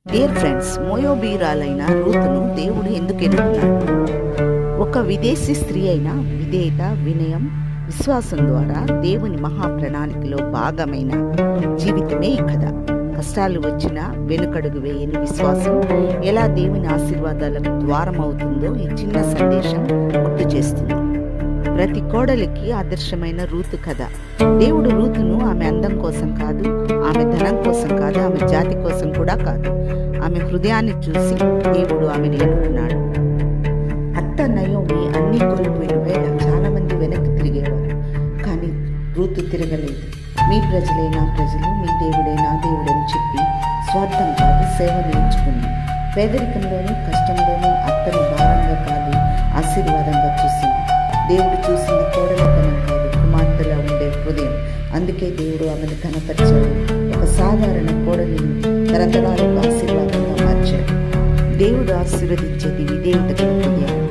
Dear friends, మోయాబీయురాలైన రూతును దేవుడు ఎందుకు ఎన్నుకున్నాడు? ఒక విదేశీ స్త్రీ అయిన విధేయత, వినయం, విశ్వాసం ద్వారా దేవుని మహా ప్రణాళికలో భాగమైన జీవితమే ఈ కథ. కష్టాలు వచ్చినా వెనుకడుగు వేయని విశ్వాసం ఎలా దేవుని ఆశీర్వాదాలకు ద్వారం అవుతుందో ఈ చిన్న సందేశం గుర్తు చేస్తుంది. ప్రతి కోడలికి ఆదర్శమైన రూతు కథ. దేవుడు రూతును ఆమె అందం కోసం కాదు, ఆమె ధనం కోసం కాదు, ఆమె జాతి కోసం కూడా కాదు, ఆమె హృదయాన్ని చూసి దేవుడు ఆమెను ఎన్నుకున్నాడు. అత్త నయోమి అన్నీ కోల్పోయిన వేళ చాలా మంది వెనక్కి తిరిగేవారు, కానీ రూతు తిరగలేదు. మీ ప్రజలే నా ప్రజలు, మీ దేవుడే నా దేవుడని చెప్పి స్వార్థం కాదు సేవను ఎంచుకుంది. పేదరికంలోనూ కష్టంలోనూ అత్తను భారంగా కాదు ఆశీర్వాదంగా చూసింది. దేవుడు చూసింది కోడలతనం కాదు, కుమార్తెలా ఉండే హృదయం. అందుకే దేవుడు ఆమెను కనపరిచాడు. ఒక సాధారణ కోడలిని తరతరాలకు ఆశీర్వాదంగా మార్చాడు. దేవుడు ఆశీర్వదించేది విధేయత హృదయం.